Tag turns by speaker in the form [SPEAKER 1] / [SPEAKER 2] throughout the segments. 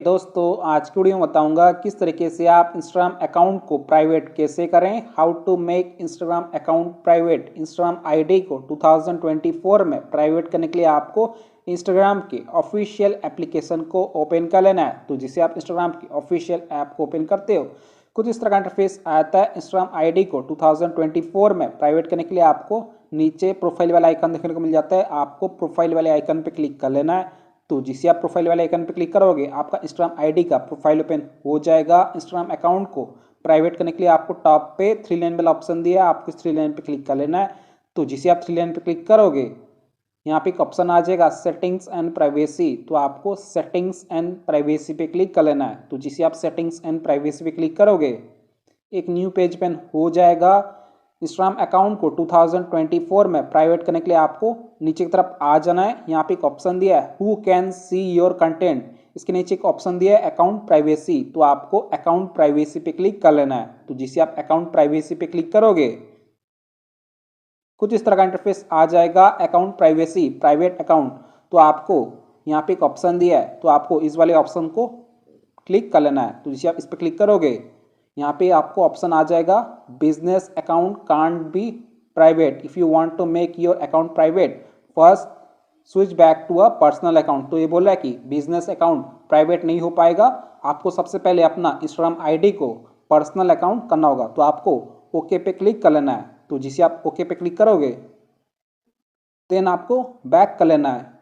[SPEAKER 1] दोस्तों आज की वीडियो में बताऊंगा किस तरीके से आप इंस्टाग्राम अकाउंट को प्राइवेट कैसे करें। How to make Instagram account private. Instagram ID को 2024 में प्राइवेट करने के लिए आपको इंस्टाग्राम के ऑफिशियल एप्लीकेशन को ओपन कर लेना है। तो जिसे आप इंस्टाग्राम की ऑफिशियल ऐप को ओपन करते हो कुछ इस तरह का इंटरफेस आता है। इंस्टाग्राम आईडी को 2024 में प्राइवेट करने के लिए आपको नीचे प्रोफाइल वाला आइकन देखने को मिल जाता है। आपको प्रोफाइल वाले आइकन पर क्लिक कर लेना है। तो जिसे आप प्रोफाइल वाले आइकन पर क्लिक करोगे आपका इंस्टाग्राम आईडी का प्रोफाइल ओपन हो जाएगा। इंस्टाग्राम अकाउंट को प्राइवेट करने के लिए आपको टॉप पे 3 लाइन वाला ऑप्शन दिया है, आपको इस 3 लाइन पे क्लिक कर लेना है। तो जिसे आप 3 लाइन पे क्लिक करोगे यहाँ पे एक ऑप्शन आ जाएगा सेटिंग्स एंड प्राइवेसी। तो आपको सेटिंग्स एंड प्राइवेसी पे क्लिक कर लेना है। तो जिसे आप सेटिंग्स एंड प्राइवेसी पे क्लिक करोगे एक न्यू पेज पेन हो जाएगा। इंस्टाग्राम अकाउंट को 2024 में प्राइवेट करने के लिए आपको नीचे की तरफ आ जाना है। यहाँ पे एक ऑप्शन दिया है who can see your content, इसके नीचे एक ऑप्शन दिया है अकाउंट प्राइवेसी। तो आपको अकाउंट प्राइवेसी पे क्लिक कर लेना है। तो जिसे आप अकाउंट प्राइवेसी पे क्लिक करोगे कुछ इस तरह का इंटरफेस आ जाएगा। अकाउंट प्राइवेसी प्राइवेट अकाउंट, तो आपको यहाँ पे एक ऑप्शन दिया है, तो आपको इस वाले ऑप्शन को क्लिक कर लेना है। तो जिसे आप इस पर क्लिक करोगे यहाँ पे आपको ऑप्शन आ जाएगा business account can't be private. If you want to make your account private first switch back to a personal account. तो ये बोल रहा है कि बिजनेस अकाउंट प्राइवेट नहीं हो पाएगा, आपको सबसे पहले अपना इंस्टाग्राम आईडी को पर्सनल अकाउंट करना होगा। तो आपको ओके पे क्लिक कर लेना है। तो जिसे आप ओके पे क्लिक करोगे देन आपको बैक कर लेना है।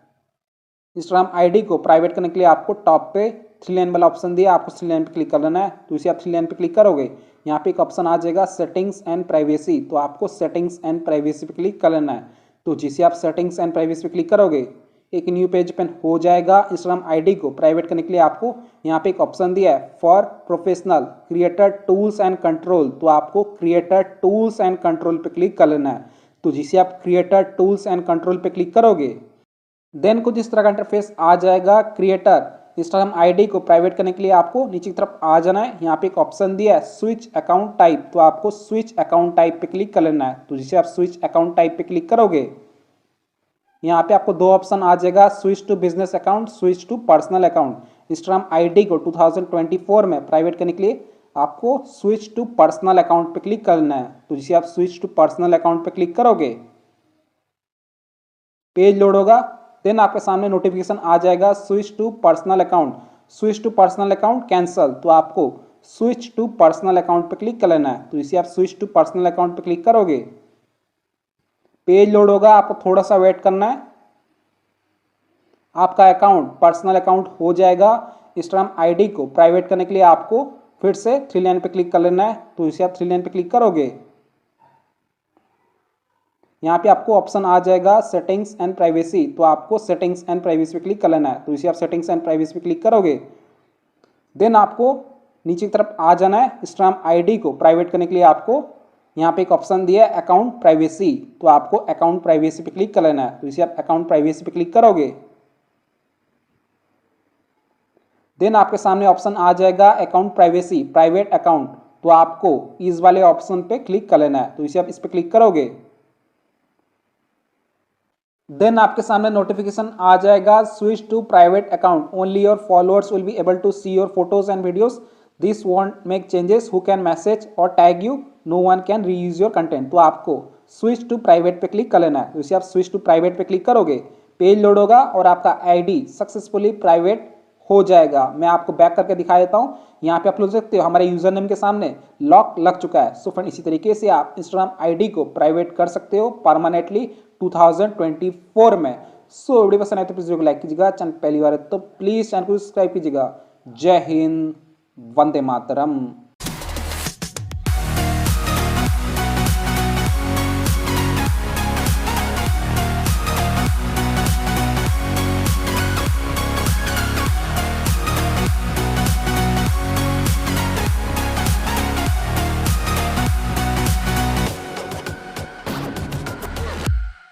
[SPEAKER 1] इंस्टाग्राम आईडी को प्राइवेट करने के लिए आपको टॉप पे 3 लाइन वाला ऑप्शन दिया, आपको 3 लाइन पे क्लिक कर लेना है। तो इसे आप 3 लाइन पे क्लिक करोगे यहाँ पे एक ऑप्शन आ जाएगा सेटिंग्स एंड प्राइवेसी। तो आपको सेटिंग्स एंड प्राइवेसी पे क्लिक कर लेना है। तो जिसे आप सेटिंग्स एंड प्राइवेसी पे क्लिक करोगे एक न्यू पेज पेन हो जाएगा। इंस्टाग्राम आईडी को प्राइवेट करने के लिए आपको यहाँ पे एक ऑप्शन दिया है for professional creator tools and control. तो आपको क्रिएटर टूल्स एंड कंट्रोल पे क्लिक कर लेना है। तो जिसे आप क्रिएटर टूल्स एंड कंट्रोल पे क्लिक करोगे देन कुछ इस तरह का इंटरफेस आ जाएगा। क्रिएटर इंस्टाग्राम आईडी को प्राइवेट करने के लिए आपको नीचे की तरफ आ जाना है। यहाँ पे एक ऑप्शन दिया है स्विच अकाउंट टाइप। तो आपको स्विच अकाउंट टाइप पे क्लिक कर लेना है। तो जिसे आप स्विच अकाउंट टाइप पे क्लिक करोगे यहाँ पे आपको दो ऑप्शन आ जाएगा switch to business account, switch to personal account. Instagram ID को 2024 में प्राइवेट करने के लिए आपको स्विच टू पर्सनल अकाउंट पे क्लिक करना है। तो जिसे आप स्विच टू पर्सनल अकाउंट पे क्लिक करोगे पेज लोड होगा। देन आपके सामने नोटिफिकेशन आ जाएगा switch to personal account, switch to personal account cancel. तो आपको स्विच टू पर्सनल अकाउंट पे क्लिक कर लेना है। तो इसे आप स्विच टू पर्सनल अकाउंट पे क्लिक करोगे पेज लोड होगा, आपको थोड़ा सा वेट करना है। आपका अकाउंट पर्सनल अकाउंट हो जाएगा। इंस्टाग्राम आईडी को प्राइवेट करने के लिए आपको फिर से 3 लाइन पे क्लिक कर लेना है। तो इसे आप 3 लाइन पे क्लिक करोगे यहाँ पे आपको ऑप्शन आ जाएगा सेटिंग्स एंड प्राइवेसी। तो आपको सेटिंग्स एंड प्राइवेसी पे क्लिक कर लेना है। तो इसे आप सेटिंग्स एंड प्राइवेसी पे क्लिक करोगे देन आपको नीचे की तरफ आ जाना है। इंस्टाग्राम आईडी को प्राइवेट करने के लिए आपको यहाँ पे एक ऑप्शन दिया है अकाउंट प्राइवेसी। तो आपको अकाउंट प्राइवेसी पे क्लिक कर लेना है। तो इसे आप अकाउंट प्राइवेसी पे क्लिक करोगे देन आपके सामने ऑप्शन आ जाएगा अकाउंट प्राइवेसी प्राइवेट अकाउंट। तो आपको इस वाले ऑप्शन पे क्लिक कर लेना है। तो इसे आप इस पे क्लिक करोगे देन आपके सामने नोटिफिकेशन आ जाएगा switch to private account, only your followers will be able to see your photos and videos, this won't make changes, who can message और tag you, no one can reuse your content. तो आपको switch to private पे click कर लेना है। तो इसे आप स्विच टू प्राइवेट पे क्लिक करोगे पेज लोड होगा और आपका आईडी सक्सेसफुली प्राइवेट हो जाएगा। मैं आपको बैक करके दिखा देता हूँ। यहाँ पे आप लोग सकते हो हमारे यूजर नेम के सामने लॉक लग चुका है। सो फ्रेंड इसी तरीके से आप इंस्टाग्राम आईडी को प्राइवेट कर सकते हो परमानेंटली 2024 में। सो वीडियो पसंद आए तो प्लीज वीडियो को लाइक कीजिएगा, चैनल पहली बार है तो प्लीज चैनल को सब्सक्राइब कीजिएगा। जय हिंद, वंदे मातरम।